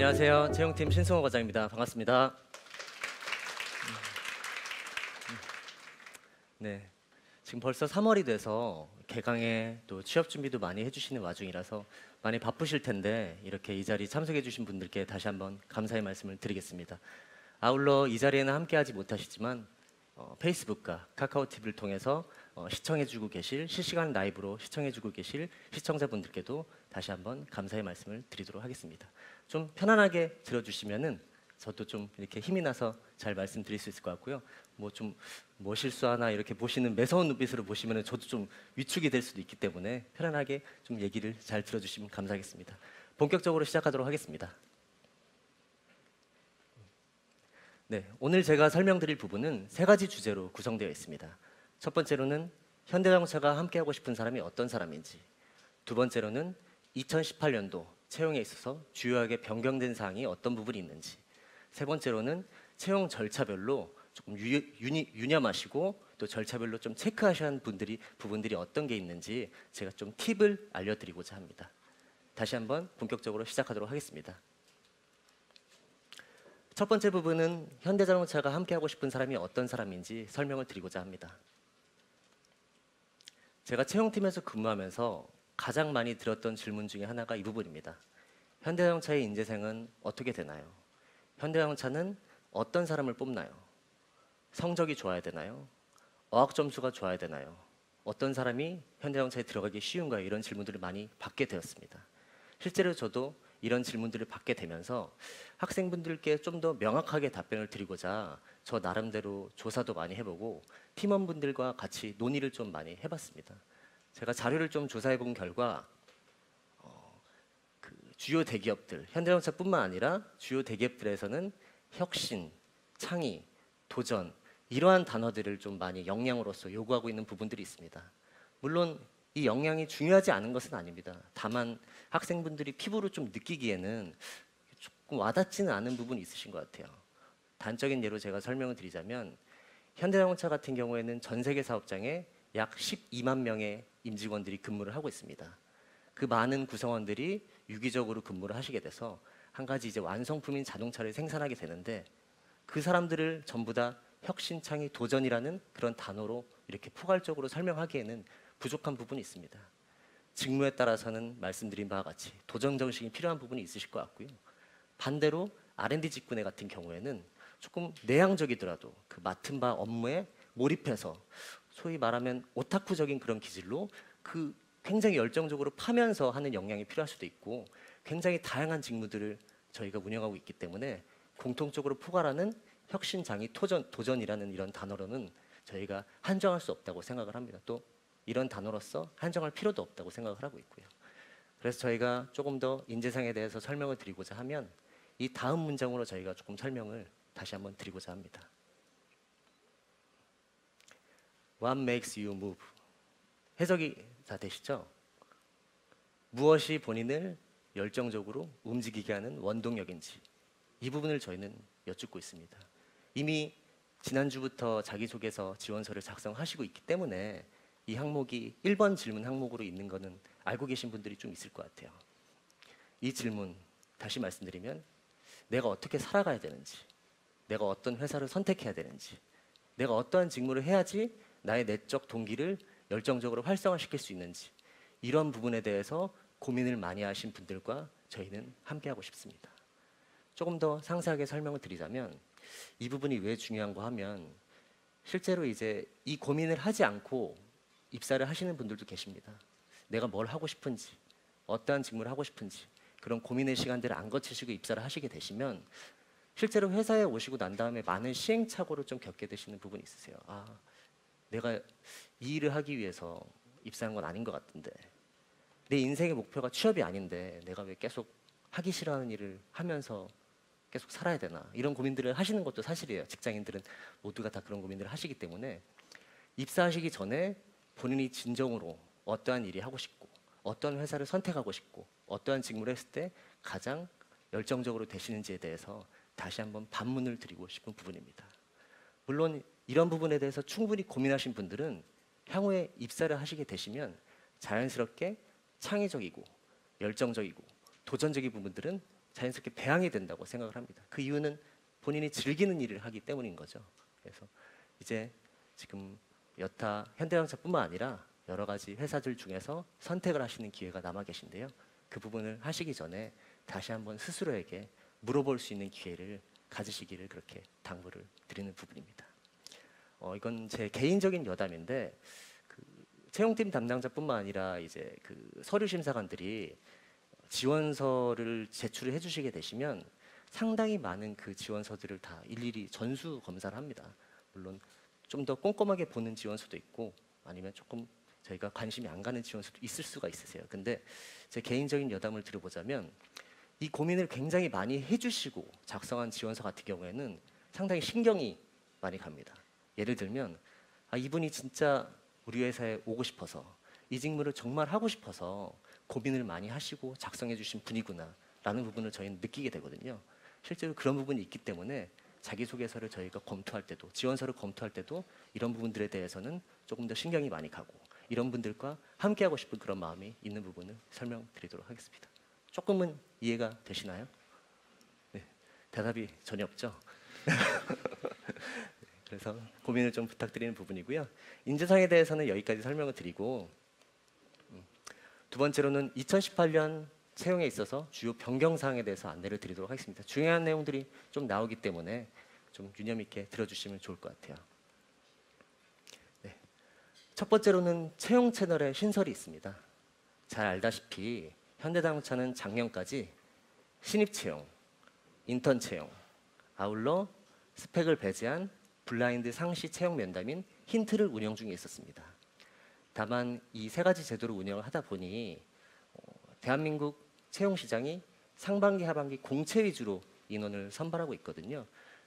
안녕하세요. 채용팀 신승호 과장입니다. 반갑습니다. 네, 지금 벌써 3월이 돼서 개강에 또 취업 준비도 많이 해주시는 와중이라서 많이 바쁘실 텐데 이렇게 이 자리 참석해주신 분들께 다시 한번 감사의 말씀을 드리겠습니다. 아울러 이 자리에는 함께하지 못하시지만 페이스북과 카카오 TV를 통해서 시청해주고 계실 실시간 라이브로 시청해주고 계실 시청자분들께도 다시 한번 감사의 말씀을 드리도록 하겠습니다. 좀 편안하게 들어주시면은 저도 좀 이렇게 힘이 나서 잘 말씀드릴 수 있을 것 같고요. 뭐 실수하나 이렇게 보시는 매서운 눈빛으로 보시면은 저도 좀 위축이 될 수도 있기 때문에 편안하게 좀 얘기를 잘 들어주시면 감사하겠습니다. 본격적으로 시작하도록 하겠습니다. 네, 오늘 제가 설명드릴 부분은 세 가지 주제로 구성되어 있습니다. 첫 번째로는 현대자동차가 함께하고 싶은 사람이 어떤 사람인지, 두 번째로는 2018년도 채용에 있어서 주요하게 변경된 사항이 어떤 부분이 있는지, 세 번째로는 채용 절차별로 조금 유념하시고 또 절차별로 좀 체크하셔야 하는 부분들이 어떤 게 있는지 제가 좀 팁을 알려드리고자 합니다. 다시 한번 본격적으로 시작하도록 하겠습니다. 첫 번째 부분은 현대자동차가 함께하고 싶은 사람이 어떤 사람인지 설명을 드리고자 합니다. 제가 채용팀에서 근무하면서 가장 많이 들었던 질문 중에 하나가 이 부분입니다. 현대자동차의 인재생은 어떻게 되나요? 현대자동차는 어떤 사람을 뽑나요? 성적이 좋아야 되나요? 어학 점수가 좋아야 되나요? 어떤 사람이 현대자동차에 들어가기 쉬운가요? 이런 질문들을 많이 받게 되었습니다. 실제로 저도 이런 질문들을 받게 되면서 학생분들께 좀 더 명확하게 답변을 드리고자 저 나름대로 조사도 많이 해보고 팀원분들과 같이 논의를 좀 많이 해봤습니다. 제가 자료를 좀 조사해 본 결과 주요 대기업들, 현대자동차뿐만 아니라 주요 대기업들에서는 혁신, 창의, 도전 이러한 단어들을 좀 많이 역량으로서 요구하고 있는 부분들이 있습니다. 물론 이 역량이 중요하지 않은 것은 아닙니다. 다만 학생분들이 피부로 좀 느끼기에는 조금 와닿지는 않은 부분이 있으신 것 같아요. 단적인 예로 제가 설명을 드리자면 현대자동차 같은 경우에는 전 세계 사업장에 약 12만 명의 임직원들이 근무를 하고 있습니다. 그 많은 구성원들이 유기적으로 근무를 하시게 돼서 한 가지 이제 완성품인 자동차를 생산하게 되는데 그 사람들을 전부 다 혁신, 창의, 도전이라는 그런 단어로 이렇게 포괄적으로 설명하기에는 부족한 부분이 있습니다. 직무에 따라서는 말씀드린 바와 같이 도전 정신이 필요한 부분이 있으실 것 같고요. 반대로 R&D 직군에 같은 경우에는 조금 내향적이더라도 그 맡은 바 업무에 몰입해서 소위 말하면 오타쿠적인 그런 기질로 그 굉장히 열정적으로 파면서 하는 역량이 필요할 수도 있고 굉장히 다양한 직무들을 저희가 운영하고 있기 때문에 공통적으로 포괄하는 혁신, 장의, 도전이라는 이런 단어로는 저희가 한정할 수 없다고 생각을 합니다. 또 이런 단어로서 한정할 필요도 없다고 생각을 하고 있고요. 그래서 저희가 조금 더 인재상에 대해서 설명을 드리고자 하면 이 다음 문장으로 저희가 조금 설명을 다시 한번 드리고자 합니다. What makes you move? 해석이 다 되시죠? 무엇이 본인을 열정적으로 움직이게 하는 원동력인지 이 부분을 저희는 여쭙고 있습니다. 이미 지난주부터 자기소개서 지원서를 작성하시고 있기 때문에 이 항목이 1번 질문 항목으로 있는 거는 알고 계신 분들이 좀 있을 것 같아요. 이 질문 다시 말씀드리면 내가 어떻게 살아가야 되는지, 내가 어떤 회사를 선택해야 되는지, 내가 어떠한 직무를 해야지 나의 내적 동기를 열정적으로 활성화시킬 수 있는지 이런 부분에 대해서 고민을 많이 하신 분들과 저희는 함께하고 싶습니다. 조금 더 상세하게 설명을 드리자면 이 부분이 왜 중요한가 하면 실제로 이제 이 고민을 하지 않고 입사를 하시는 분들도 계십니다. 내가 뭘 하고 싶은지, 어떠한 직무를 하고 싶은지 그런 고민의 시간들을 안 거치시고 입사를 하시게 되시면 실제로 회사에 오시고 난 다음에 많은 시행착오를 좀 겪게 되시는 부분이 있으세요. 내가 이 일을 하기 위해서 입사한 건 아닌 것 같은데 내 인생의 목표가 취업이 아닌데 내가 왜 계속 하기 싫어하는 일을 하면서 계속 살아야 되나 이런 고민들을 하시는 것도 사실이에요. 직장인들은 모두가 다 그런 고민들을 하시기 때문에 입사하시기 전에 본인이 진정으로 어떠한 일이 하고 싶고 어떠한 회사를 선택하고 싶고 어떠한 직무를 했을 때 가장 열정적으로 되시는지에 대해서 다시 한번 반문을 드리고 싶은 부분입니다. 물론 이런 부분에 대해서 충분히 고민하신 분들은 향후에 입사를 하시게 되시면 자연스럽게 창의적이고 열정적이고 도전적인 부분들은 자연스럽게 배양이 된다고 생각을 합니다. 그 이유는 본인이 즐기는 일을 하기 때문인 거죠. 그래서 이제 지금 여타 현대자동차뿐만 아니라 여러 가지 회사들 중에서 선택을 하시는 기회가 남아 계신데요. 그 부분을 하시기 전에 다시 한번 스스로에게 물어볼 수 있는 기회를 가지시기를 그렇게 당부를 드리는 부분입니다. 이건 제 개인적인 여담인데 그 채용팀 담당자뿐만 아니라 이제 그 서류 심사관들이 지원서를 제출을 해주시게 되시면 상당히 많은 그 지원서들을 다 일일이 전수 검사를 합니다. 물론 좀 더 꼼꼼하게 보는 지원서도 있고 아니면 조금 저희가 관심이 안 가는 지원서도 있을 수가 있으세요. 근데 제 개인적인 여담을 들어보자면 이 고민을 굉장히 많이 해주시고 작성한 지원서 같은 경우에는 상당히 신경이 많이 갑니다. 예를 들면 이분이 진짜 우리 회사에 오고 싶어서 이 직무를 정말 하고 싶어서 고민을 많이 하시고 작성해 주신 분이구나 라는 부분을 저희는 느끼게 되거든요. 실제로 그런 부분이 있기 때문에 자기소개서를 저희가 검토할 때도 지원서를 검토할 때도 이런 부분들에 대해서는 조금 더 신경이 많이 가고 이런 분들과 함께하고 싶은 그런 마음이 있는 부분을 설명드리도록 하겠습니다. 조금은 이해가 되시나요? 네, 대답이 전혀 없죠? 그래서 고민을 좀 부탁드리는 부분이고요. 인재상에 대해서는 여기까지 설명을 드리고 두 번째로는 2018년 채용에 있어서 주요 변경사항에 대해서 안내를 드리도록 하겠습니다. 중요한 내용들이 좀 나오기 때문에 좀 유념 있게 들어주시면 좋을 것 같아요. 네. 첫 번째로는 채용 채널에 신설이 있습니다. 잘 알다시피 현대자동차는 작년까지 신입 채용, 인턴 채용, 아울러 스펙을 배제한 블라인드 상시 채용 면담인 힌트를 운영 중에 있었습니다. 다만 이 세 가지 제도를 운영을 하다 보니 대한민국 채용 시장이 상반기, 하반기 공채 위주로 인원을 선발하고 있거든요.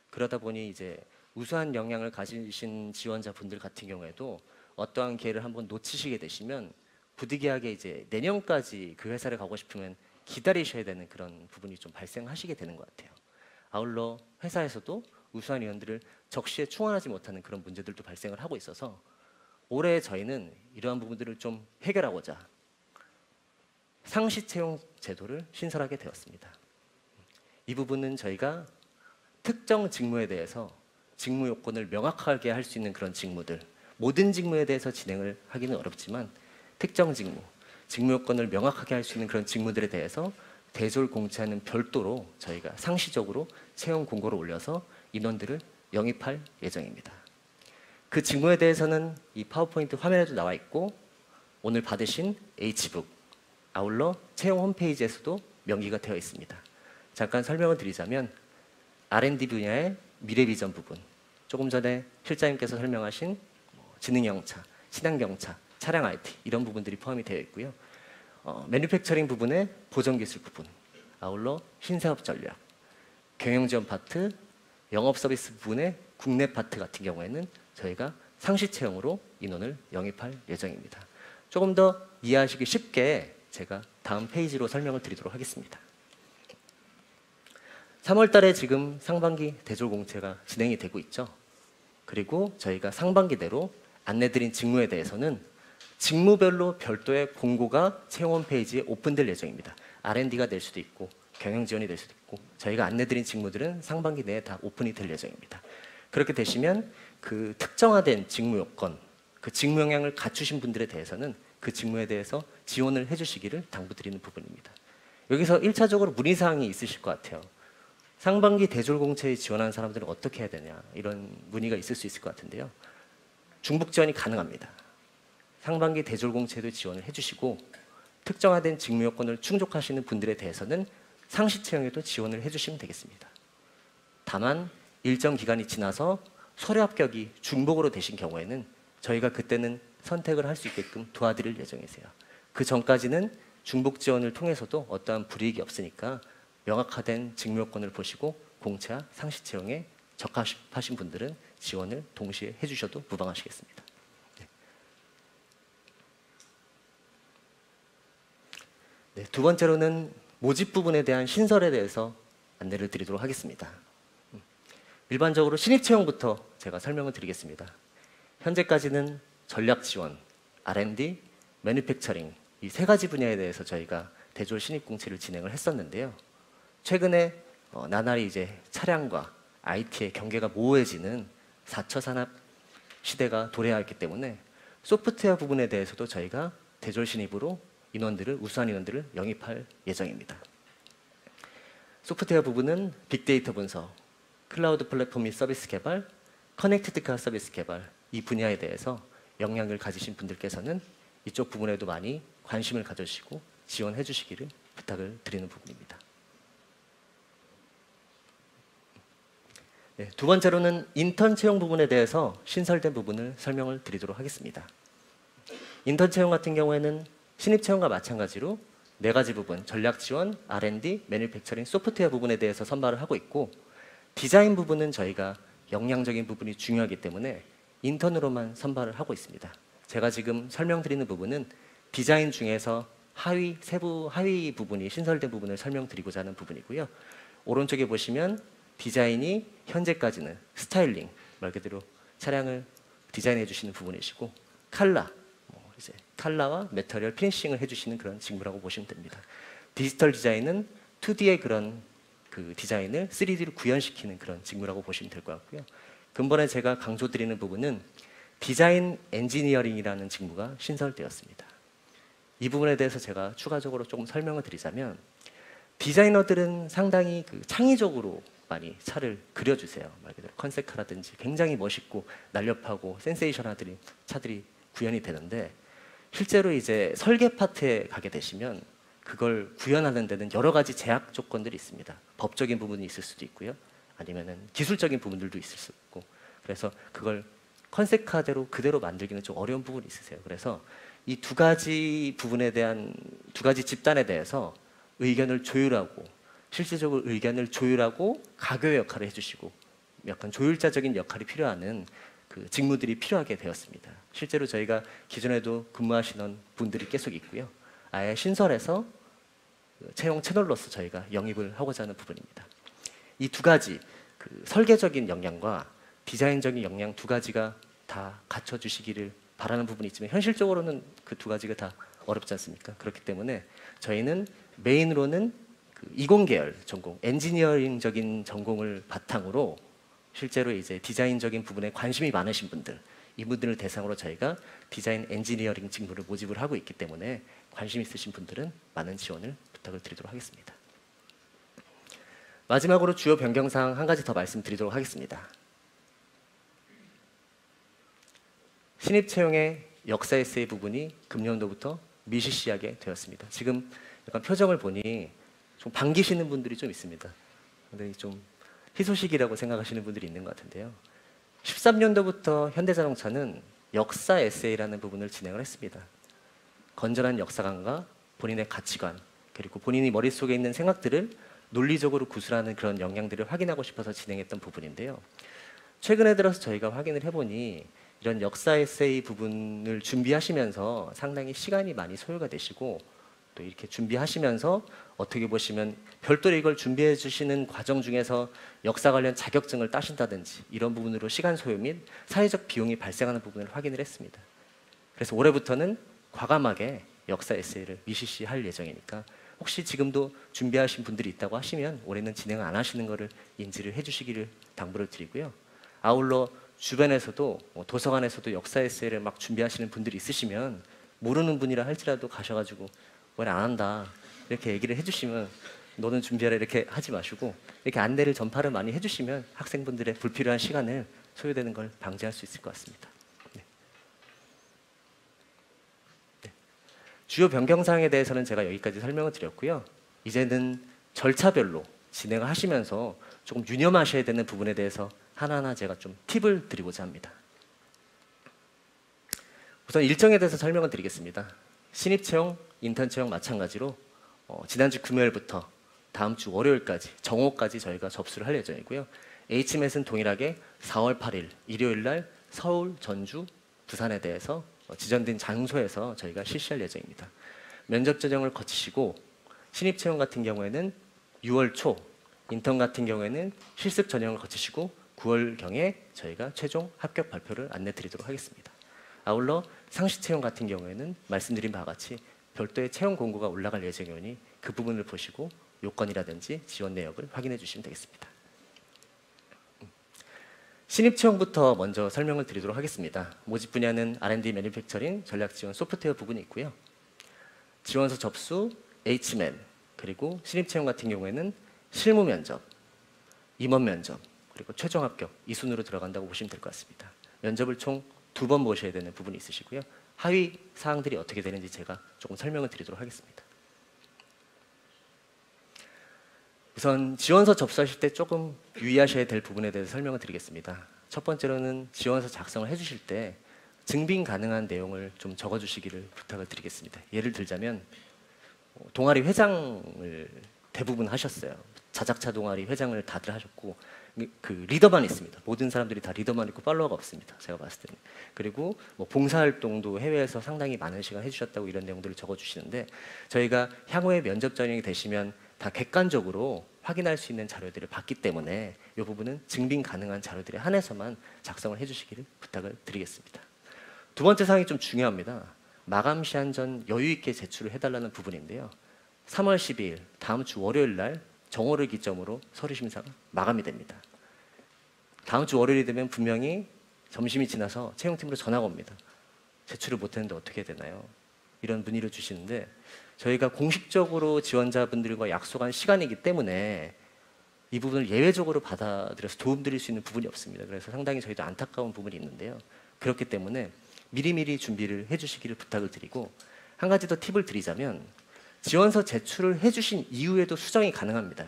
그러다 보니 이제 우수한 역량을 가지신 지원자분들 같은 경우에도 어떠한 기회를 한번 놓치시게 되시면 부득이하게 이제 내년까지 그 회사를 가고 싶으면 기다리셔야 되는 그런 부분이 좀 발생하시게 되는 것 같아요. 아울러 회사에서도 우수한 인원들을 적시에 충원하지 못하는 그런 문제들도 발생을 하고 있어서 올해 저희는 이러한 부분들을 좀 해결하고자 상시 채용 제도를 신설하게 되었습니다. 이 부분은 저희가 특정 직무에 대해서 직무 요건을 명확하게 할 수 있는 그런 직무들, 모든 직무에 대해서 진행을 하기는 어렵지만 특정 직무, 직무 요건을 명확하게 할 수 있는 그런 직무들에 대해서 대졸 공채는 별도로 저희가 상시적으로 채용 공고를 올려서 인원들을 영입할 예정입니다. 그 직무에 대해서는 이 파워포인트 화면에도 나와 있고 오늘 받으신 H북, 아울러 채용 홈페이지에서도 명기가 되어 있습니다. 잠깐 설명을 드리자면 R&D 분야의 미래 비전 부분, 조금 전에 실장님께서 설명하신 지능영차, 친환경차, 차량 IT 이런 부분들이 포함이 되어 있고요. 매뉴팩처링 부분의 보정기술 부분, 아울러 신사업 전략, 경영지원 파트, 영업서비스 부분의 국내 파트 같은 경우에는 저희가 상시 채용으로 인원을 영입할 예정입니다. 조금 더 이해하시기 쉽게 제가 다음 페이지로 설명을 드리도록 하겠습니다. 3월 달에 지금 상반기 대졸 공채가 진행이 되고 있죠. 그리고 저희가 상반기대로 안내드린 직무에 대해서는 직무별로 별도의 공고가 채용 홈페이지에 오픈될 예정입니다. R&D가 될 수도 있고 경영지원이 될 수도 있고 저희가 안내드린 직무들은 상반기 내에 다 오픈이 될 예정입니다. 그렇게 되시면 그 특정화된 직무 요건, 그 직무 역량을 갖추신 분들에 대해서는 그 직무에 대해서 지원을 해주시기를 당부드리는 부분입니다. 여기서 1차적으로 문의사항이 있으실 것 같아요. 상반기 대졸 공채에 지원하는 사람들은 어떻게 해야 되냐 이런 문의가 있을 수 있을 것 같은데요. 중복 지원이 가능합니다. 상반기 대졸 공채도 지원을 해주시고 특정화된 직무 요건을 충족하시는 분들에 대해서는 상시 채용에도 지원을 해주시면 되겠습니다. 다만 일정 기간이 지나서 서류 합격이 중복으로 되신 경우에는 저희가 그때는 선택을 할 수 있게끔 도와드릴 예정이세요. 그 전까지는 중복 지원을 통해서도 어떠한 불이익이 없으니까 명확화된 직무 요건을 보시고 공채와 상시 채용에 적합하신 분들은 지원을 동시에 해주셔도 무방하시겠습니다. 네, 두 번째로는 모집 부분에 대한 신설에 대해서 안내를 드리도록 하겠습니다. 일반적으로 신입 채용부터 제가 설명을 드리겠습니다. 현재까지는 전략 지원, R&D, 매뉴팩처링 이 세 가지 분야에 대해서 저희가 대졸 신입 공채를 진행을 했었는데요. 최근에 나날이 이제 차량과 IT의 경계가 모호해지는 4차 산업 시대가 도래하였기 때문에 소프트웨어 부분에 대해서도 저희가 대졸 신입으로 우수한 인원들을 영입할 예정입니다. 소프트웨어 부분은 빅데이터 분석, 클라우드 플랫폼 및 서비스 개발, 커넥티드카 서비스 개발 이 분야에 대해서 역량을 가지신 분들께서는 이쪽 부분에도 많이 관심을 가져주시고 지원해 주시기를 부탁을 드리는 부분입니다. 네, 두 번째로는 인턴 채용 부분에 대해서 신설된 부분을 설명을 드리도록 하겠습니다. 인턴 채용 같은 경우에는 신입 채용과 마찬가지로 네 가지 부분, 전략 지원, R&D, 매니팩처링, 소프트웨어 부분에 대해서 선발을 하고 있고 디자인 부분은 저희가 역량적인 부분이 중요하기 때문에 인턴으로만 선발을 하고 있습니다. 제가 지금 설명드리는 부분은 디자인 중에서 세부 하위 부분이 신설된 부분을 설명드리고자 하는 부분이고요. 오른쪽에 보시면 디자인이 현재까지는 스타일링, 말 그대로 차량을 디자인해 주시는 부분이시고 칼라와 매터리얼 피니싱을 해주시는 그런 직무라고 보시면 됩니다. 디지털 디자인은 2D의 그런 그 디자인을 3D로 구현시키는 그런 직무라고 보시면 될 것 같고요. 근본에 제가 강조드리는 부분은 디자인 엔지니어링이라는 직무가 신설되었습니다. 이 부분에 대해서 제가 추가적으로 조금 설명을 드리자면 디자이너들은 상당히 창의적으로 많이 차를 그려주세요. 말 그대로 컨셉카라든지 굉장히 멋있고 날렵하고 센세이션한 차들이 구현이 되는데 실제로 이제 설계 파트에 가게 되시면 그걸 구현하는 데는 여러 가지 제약 조건들이 있습니다. 법적인 부분이 있을 수도 있고요. 아니면은 기술적인 부분들도 있을 수 있고 그래서 그걸 컨셉카대로 그대로 만들기는 좀 어려운 부분이 있으세요. 그래서 이 두 가지 부분에 대한 두 가지 집단에 대해서 의견을 조율하고 실질적으로 의견을 조율하고 가교의 역할을 해주시고 약간 조율자적인 역할이 필요한 그 직무들이 필요하게 되었습니다. 실제로 저희가 기존에도 근무하시는 분들이 계속 있고요. 아예 신설해서 채용 채널로서 저희가 영입을 하고자 하는 부분입니다. 이 두 가지 설계적인 역량과 디자인적인 역량 두 가지가 다 갖춰주시기를 바라는 부분이 있지만 현실적으로는 그 두 가지가 다 어렵지 않습니까? 그렇기 때문에 저희는 메인으로는 이공계열 전공, 엔지니어링적인 전공을 바탕으로 실제로 이제 디자인적인 부분에 관심이 많으신 분들, 이분들을 대상으로 저희가 디자인 엔지니어링 직무를 모집을 하고 있기 때문에 관심 있으신 분들은 많은 지원을 부탁을 드리도록 하겠습니다. 마지막으로 주요 변경사항 한 가지 더 말씀드리도록 하겠습니다. 신입 채용의 역사 에세이 부분이 금년도부터 미시시하게 되었습니다. 지금 약간 표정을 보니 좀 반기시는 분들이 좀 있습니다. 근데 좀 희소식이라고 생각하시는 분들이 있는 것 같은데요. 13년도부터 현대자동차는 역사 에세이라는 부분을 진행을 했습니다. 건전한 역사관과 본인의 가치관 그리고 본인이 머릿속에 있는 생각들을 논리적으로 구술하는 그런 역량들을 확인하고 싶어서 진행했던 부분인데요. 최근에 들어서 저희가 확인을 해보니 이런 역사 에세이 부분을 준비하시면서 상당히 시간이 많이 소요가 되시고 또 이렇게 준비하시면서 어떻게 보시면 별도로 이걸 준비해 주시는 과정 중에서 역사 관련 자격증을 따신다든지 이런 부분으로 시간 소요 및 사회적 비용이 발생하는 부분을 확인을 했습니다. 그래서 올해부터는 과감하게 역사 에세이를 미시시 할 예정이니까 혹시 지금도 준비하신 분들이 있다고 하시면 올해는 진행 안 하시는 것을 인지를 해주시기를 당부를 드리고요. 아울러 주변에서도 도서관에서도 역사 에세이를 막 준비하시는 분들이 있으시면 모르는 분이라 할지라도 가셔가지고 왜 안 한다 이렇게 얘기를 해주시면 너는 준비하라 이렇게 하지 마시고 이렇게 안내를 전파를 많이 해주시면 학생분들의 불필요한 시간을 소요되는 걸 방지할 수 있을 것 같습니다. 네. 네. 주요 변경사항에 대해서는 제가 여기까지 설명을 드렸고요. 이제는 절차별로 진행을 하시면서 조금 유념하셔야 되는 부분에 대해서 하나하나 제가 좀 팁을 드리고자 합니다. 우선 일정에 대해서 설명을 드리겠습니다. 신입 채용, 인턴 채용 마찬가지로 지난주 금요일부터 다음 주 월요일까지 정오까지 저희가 접수를 할 예정이고요. HMS는 동일하게 4월 8일 일요일 날 서울, 전주, 부산에 대해서 지정된 장소에서 저희가 실시할 예정입니다. 면접 전형을 거치시고 신입 채용 같은 경우에는 6월 초, 인턴 같은 경우에는 실습 전형을 거치시고 9월경에 저희가 최종 합격 발표를 안내 드리도록 하겠습니다. 아울러 상시 채용 같은 경우에는 말씀드린 바와 같이 별도의 채용 공고가 올라갈 예정이오니 그 부분을 보시고 요건이라든지 지원 내역을 확인해 주시면 되겠습니다. 신입 채용부터 먼저 설명을 드리도록 하겠습니다. 모집 분야는 R&D 매니팩처링, 전략 지원 소프트웨어 부분이 있고요. 지원서 접수, HML, 그리고 신입 채용 같은 경우에는 실무 면접, 임원 면접, 그리고 최종 합격 이 순으로 들어간다고 보시면 될 것 같습니다. 면접을 총 2번 보셔야 되는 부분이 있으시고요. 하위 사항들이 어떻게 되는지 제가 조금 설명을 드리도록 하겠습니다. 우선 지원서 접수하실 때 조금 유의하셔야 될 부분에 대해서 설명을 드리겠습니다. 첫 번째로는 지원서 작성을 해주실 때 증빙 가능한 내용을 좀 적어주시기를 부탁을 드리겠습니다. 예를 들자면 동아리 회장을 대부분 하셨어요. 자작차 동아리 회장을 다들 하셨고 그 리더만 있습니다. 모든 사람들이 다 리더만 있고 팔로워가 없습니다. 제가 봤을 때는. 그리고 뭐 봉사활동도 해외에서 상당히 많은 시간 해주셨다고 이런 내용들을 적어주시는데 저희가 향후에 면접 전형이 되시면 다 객관적으로 확인할 수 있는 자료들을 받기 때문에 이 부분은 증빙 가능한 자료들에 한해서만 작성을 해주시기를 부탁을 드리겠습니다. 두 번째 사항이 좀 중요합니다. 마감 시한 전 여유 있게 제출을 해달라는 부분인데요. 3월 12일 다음 주 월요일 날 정오를 기점으로 서류 심사가 마감이 됩니다. 다음 주 월요일이 되면 분명히 점심이 지나서 채용팀으로 전화가 옵니다. 제출을 못했는데 어떻게 해야 되나요? 이런 문의를 주시는데 저희가 공식적으로 지원자분들과 약속한 시간이기 때문에 이 부분을 예외적으로 받아들여서 도움드릴 수 있는 부분이 없습니다. 그래서 상당히 저희도 안타까운 부분이 있는데요. 그렇기 때문에 미리미리 준비를 해주시기를 부탁을 드리고 한 가지 더 팁을 드리자면 지원서 제출을 해주신 이후에도 수정이 가능합니다.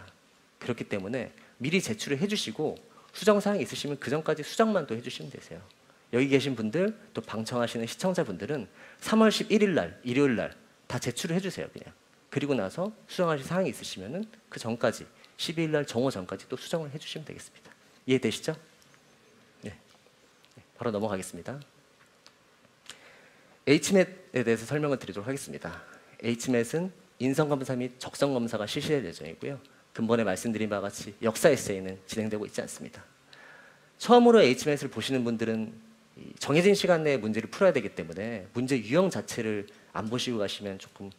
그렇기 때문에 미리 제출을 해주시고 수정사항이 있으시면 그 전까지 수정만 또 해주시면 되세요. 여기 계신 분들 또 방청하시는 시청자분들은 3월 11일 날 일요일 날 다 제출을 해주세요. 그냥. 그리고 나서 수정하실 사항이 있으시면 그 전까지 12일 날 정오 전까지 또 수정을 해주시면 되겠습니다. 이해되시죠? 네. 바로 넘어가겠습니다. HMAT에 대해서 설명을 드리도록 하겠습니다. HMAT은 인성검사 및 적성검사가 실시될 예정이고요. 근본에 말씀드린 바와 같이 역사 에세이는 진행되고 있지 않습니다. 처음으로 HMAT을 보시는 분들은 정해진 시간 내에 문제를 풀어야 되기 때문에 문제 유형 자체를 안 보시고 가시면 조금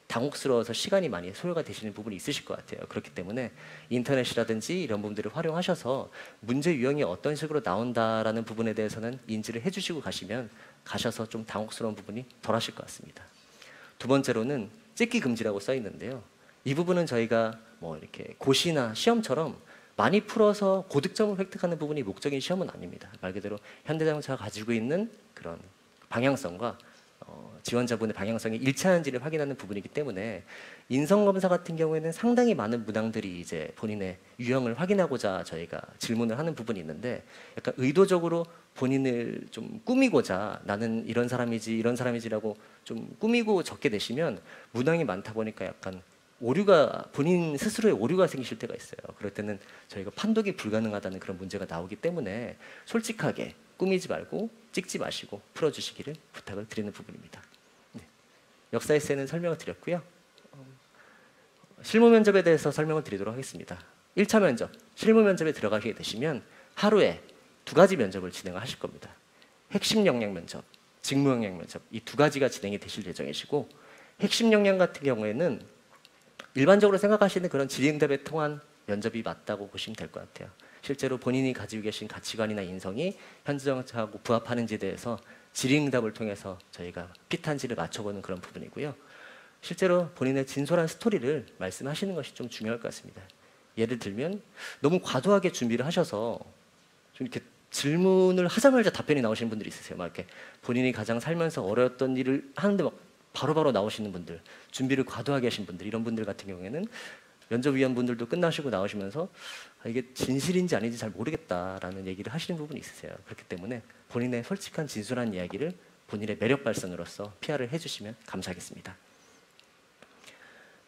당혹스러워서 시간이 많이 소요가 되시는 부분이 있으실 것 같아요. 그렇기 때문에 인터넷이라든지 이런 부분들을 활용하셔서 문제 유형이 어떤 식으로 나온다라는 부분에 대해서는 인지를 해주시고 가셔서 좀 당혹스러운 부분이 덜 하실 것 같습니다. 두 번째로는 찍기 금지라고 써 있는데요. 이 부분은 저희가 뭐 이렇게 고시나 시험처럼 많이 풀어서 고득점을 획득하는 부분이 목적인 시험은 아닙니다. 말 그대로 현대자동차가 가지고 있는 그런 방향성과 지원자분의 방향성이 일치하는지를 확인하는 부분이기 때문에 인성검사 같은 경우에는 상당히 많은 문항들이 이제 본인의 유형을 확인하고자 저희가 질문을 하는 부분이 있는데 약간 의도적으로 본인을 좀 꾸미고자 나는 이런 사람이지라고 좀 꾸미고 적게 되시면 문항이 많다 보니까 약간 오류가 본인 스스로의 오류가 생기실 때가 있어요. 그럴 때는 저희가 판독이 불가능하다는 그런 문제가 나오기 때문에 솔직하게 꾸미지 말고 찍지 마시고 풀어주시기를 부탁을 드리는 부분입니다. 네. 역사 에세이는 설명을 드렸고요. 실무 면접에 대해서 설명을 드리도록 하겠습니다. 1차 면접, 실무 면접에 들어가게 되시면 하루에 2가지 면접을 진행하실 겁니다. 핵심 역량 면접, 직무 역량 면접 이 2가지가 진행이 되실 예정이시고 핵심 역량 같은 경우에는 일반적으로 생각하시는 그런 질의응답에 통한 면접이 맞다고 보시면 될 것 같아요. 실제로 본인이 가지고 계신 가치관이나 인성이 현지정책하고 부합하는지에 대해서 질의응답을 통해서 저희가 피탄지를 맞춰보는 그런 부분이고요. 실제로 본인의 진솔한 스토리를 말씀하시는 것이 좀 중요할 것 같습니다. 예를 들면 너무 과도하게 준비를 하셔서 좀 이렇게 질문을 하자마자 답변이 나오시는 분들이 있으세요. 막 이렇게 본인이 가장 살면서 어려웠던 일을 하는데 막 바로바로 나오시는 분들, 준비를 과도하게 하신 분들, 이런 분들 같은 경우에는 면접위원분들도 끝나시고 나오시면서 이게 진실인지 아닌지 잘 모르겠다라는 얘기를 하시는 부분이 있으세요. 그렇기 때문에 본인의 솔직한 진솔한 이야기를 본인의 매력 발산으로서 PR을 해주시면 감사하겠습니다.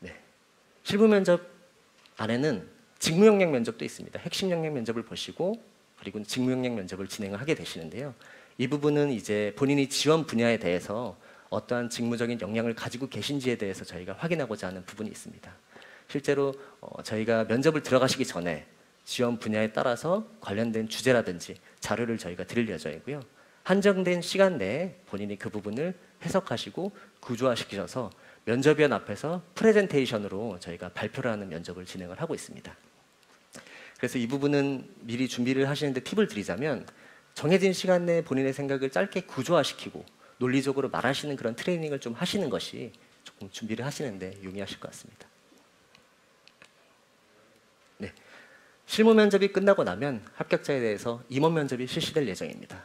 네. 실무 면접 안에는 직무 역량 면접도 있습니다. 핵심 역량 면접을 보시고 그리고 직무 역량 면접을 진행을 하게 되시는데요. 이 부분은 이제 본인이 지원 분야에 대해서 어떠한 직무적인 역량을 가지고 계신지에 대해서 저희가 확인하고자 하는 부분이 있습니다. 실제로 저희가 면접을 들어가시기 전에 지원 분야에 따라서 관련된 주제라든지 자료를 저희가 드릴 예정이고요. 한정된 시간 내에 본인이 그 부분을 해석하시고 구조화시키셔서 면접위원 앞에서 프레젠테이션으로 저희가 발표를 하는 면접을 진행을 하고 있습니다. 그래서 이 부분은 미리 준비를 하시는데 팁을 드리자면 정해진 시간 내에 본인의 생각을 짧게 구조화시키고 논리적으로 말하시는 그런 트레이닝을 좀 하시는 것이 조금 준비를 하시는데 용이하실 것 같습니다. 네. 실무 면접이 끝나고 나면 합격자에 대해서 임원 면접이 실시될 예정입니다.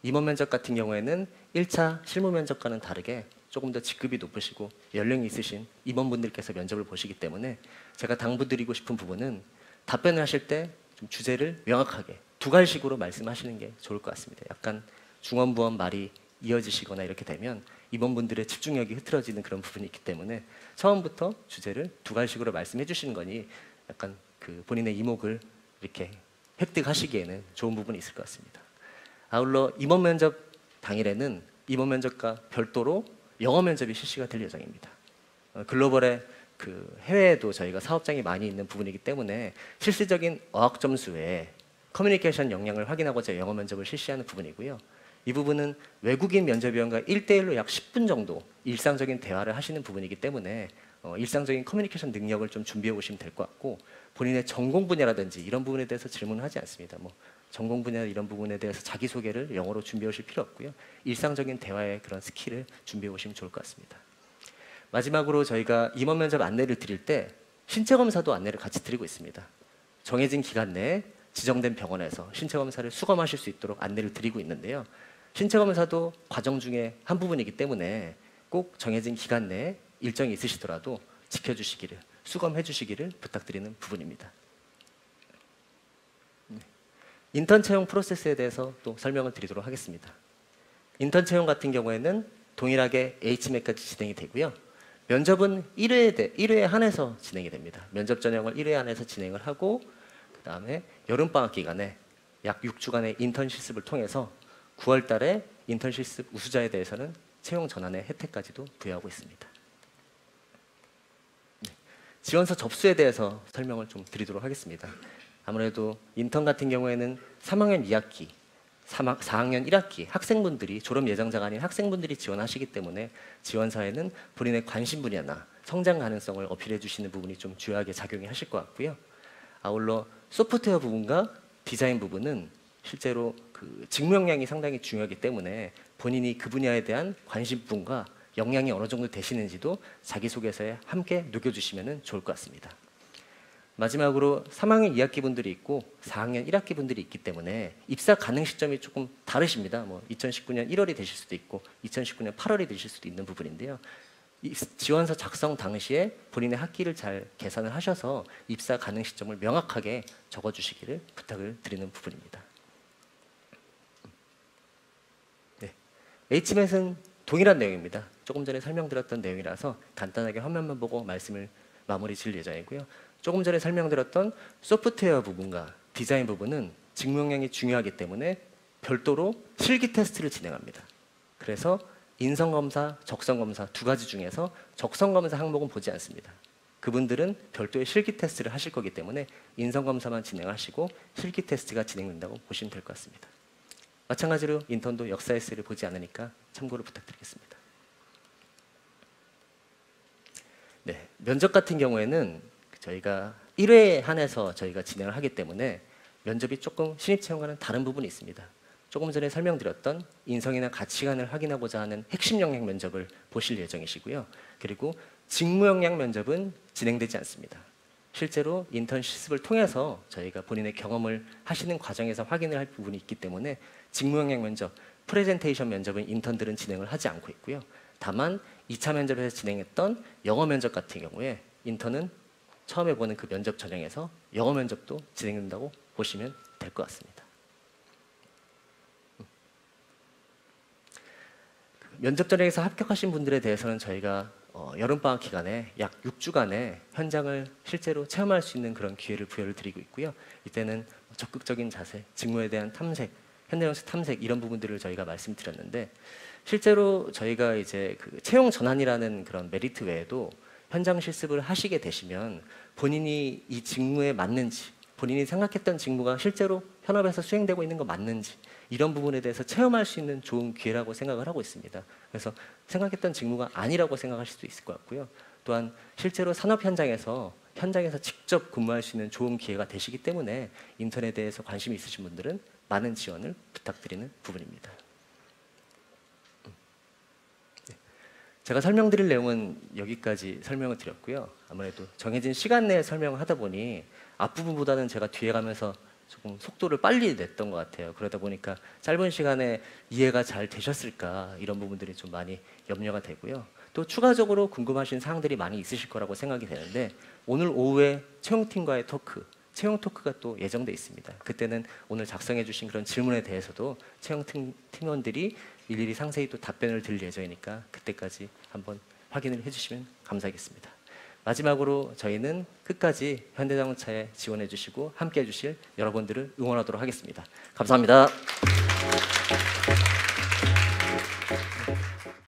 임원 면접 같은 경우에는 1차 실무 면접과는 다르게 조금 더 직급이 높으시고 연령이 있으신 임원분들께서 면접을 보시기 때문에 제가 당부드리고 싶은 부분은 답변을 하실 때 좀 주제를 명확하게 두갈식으로 말씀하시는 게 좋을 것 같습니다. 약간 중언부언 말이 이어지시거나 이렇게 되면 임원분들의 집중력이 흐트러지는 그런 부분이 있기 때문에 처음부터 주제를 두갈식으로 말씀해 주시는 거니 약간 그 본인의 이목을 이렇게 획득하시기에는 좋은 부분이 있을 것 같습니다. 아울러 임원 면접 당일에는 임원 면접과 별도로 영어 면접이 실시가 될 예정입니다. 글로벌의 그 해외에도 저희가 사업장이 많이 있는 부분이기 때문에 실질적인 어학 점수에 커뮤니케이션 역량을 확인하고자 영어 면접을 실시하는 부분이고요. 이 부분은 외국인 면접위원과 1대1로 약 10분 정도 일상적인 대화를 하시는 부분이기 때문에 일상적인 커뮤니케이션 능력을 좀 준비해 오시면 될 것 같고 본인의 전공 분야라든지 이런 부분에 대해서 질문을 하지 않습니다. 뭐 전공 분야 이런 부분에 대해서 자기소개를 영어로 준비해 오실 필요 없고요. 일상적인 대화의 그런 스킬을 준비해 오시면 좋을 것 같습니다. 마지막으로 저희가 임원 면접 안내를 드릴 때 신체 검사도 안내를 같이 드리고 있습니다. 정해진 기간 내에 지정된 병원에서 신체 검사를 수검하실 수 있도록 안내를 드리고 있는데요. 신체 검사도 과정 중에 한 부분이기 때문에 꼭 정해진 기간 내에 일정이 있으시더라도 지켜주시기를, 수검해 주시기를 부탁드리는 부분입니다. 인턴 채용 프로세스에 대해서 또 설명을 드리도록 하겠습니다. 인턴 채용 같은 경우에는 동일하게 HMA까지 진행이 되고요. 면접은 1회에 한해서 진행이 됩니다. 면접 전형을 1회 안에서 진행을 하고 그 다음에 여름방학 기간에 약 6주간의 인턴 실습을 통해서 9월 달에 인턴 실습 우수자에 대해서는 채용 전환의 혜택까지도 부여하고 있습니다. 지원서 접수에 대해서 설명을 좀 드리도록 하겠습니다. 아무래도 인턴 같은 경우에는 3학년 2학기, 4학년 1학기 학생분들이 졸업 예정자가 아닌 학생분들이 지원하시기 때문에 지원서에는 본인의 관심 분야나 성장 가능성을 어필해 주시는 부분이 좀 주요하게 작용이 하실 것 같고요. 아울러 소프트웨어 부분과 디자인 부분은 실제로 그 직무 역량이 상당히 중요하기 때문에 본인이 그 분야에 대한 관심 부분과 역량이 어느 정도 되시는지도 자기소개서에 함께 녹여주시면 좋을 것 같습니다. 마지막으로 3학년 2학기 분들이 있고 4학년 1학기 분들이 있기 때문에 입사 가능 시점이 조금 다르십니다. 뭐 2019년 1월이 되실 수도 있고 2019년 8월이 되실 수도 있는 부분인데요. 이 지원서 작성 당시에 본인의 학기를 잘 계산을 하셔서 입사 가능 시점을 명확하게 적어주시기를 부탁을 드리는 부분입니다. 네. HMAT은 동일한 내용입니다. 조금 전에 설명드렸던 내용이라서 간단하게 화면만 보고 말씀을 마무리 지을 예정이고요. 조금 전에 설명드렸던 소프트웨어 부분과 디자인 부분은 직무 역량이 중요하기 때문에 별도로 실기 테스트를 진행합니다. 그래서 인성검사, 적성검사 두 가지 중에서 적성검사 항목은 보지 않습니다. 그분들은 별도의 실기 테스트를 하실 거기 때문에 인성검사만 진행하시고 실기 테스트가 진행된다고 보시면 될 것 같습니다. 마찬가지로 인턴도 역사 에세이를 보지 않으니까 참고를 부탁드리겠습니다. 네, 면접 같은 경우에는 저희가 1회에 한해서 저희가 진행을 하기 때문에 면접이 조금 신입 채용과는 다른 부분이 있습니다. 조금 전에 설명드렸던 인성이나 가치관을 확인하고자 하는 핵심 역량 면접을 보실 예정이시고요. 그리고 직무 역량 면접은 진행되지 않습니다. 실제로 인턴 실습을 통해서 저희가 본인의 경험을 하시는 과정에서 확인을 할 부분이 있기 때문에 직무 역량 면접, 프레젠테이션 면접은 인턴들은 진행을 하지 않고 있고요. 다만 2차 면접에서 진행했던 영어 면접 같은 경우에 인턴은 처음에 보는 그 면접 전형에서 영어 면접도 진행된다고 보시면 될 것 같습니다. 면접 전형에서 합격하신 분들에 대해서는 저희가 여름방학 기간에 약 6주간의 현장을 실제로 체험할 수 있는 그런 기회를 부여를 드리고 있고요. 이때는 적극적인 자세, 직무에 대한 탐색, 현장에서 탐색 이런 부분들을 저희가 말씀드렸는데 실제로 저희가 이제 그 채용 전환이라는 그런 메리트 외에도 현장 실습을 하시게 되시면 본인이 이 직무에 맞는지 본인이 생각했던 직무가 실제로 현업에서 수행되고 있는 거 맞는지 이런 부분에 대해서 체험할 수 있는 좋은 기회라고 생각을 하고 있습니다. 그래서 생각했던 직무가 아니라고 생각하실 수도 있을 것 같고요. 또한 실제로 산업 현장에서 직접 근무할 수 있는 좋은 기회가 되시기 때문에 인턴에 대해서 관심이 있으신 분들은 많은 지원을 부탁드리는 부분입니다. 제가 설명드릴 내용은 여기까지 설명을 드렸고요. 아무래도 정해진 시간 내에 설명을 하다 보니 앞부분보다는 제가 뒤에 가면서 조금 속도를 빨리 냈던 것 같아요. 그러다 보니까 짧은 시간에 이해가 잘 되셨을까 이런 부분들이 좀 많이 염려가 되고요. 또 추가적으로 궁금하신 사항들이 많이 있으실 거라고 생각이 되는데 오늘 오후에 채용팀과의 채용 토크가 또 예정돼 있습니다. 그때는 오늘 작성해 주신 그런 질문에 대해서도 채용팀 팀원들이 일일이 상세히 또 답변을 드릴 예정이니까 그때까지 한번 확인을 해주시면 감사하겠습니다. 마지막으로 저희는 끝까지 현대자동차에 지원해 주시고 함께 해주실 여러분들을 응원하도록 하겠습니다. 감사합니다.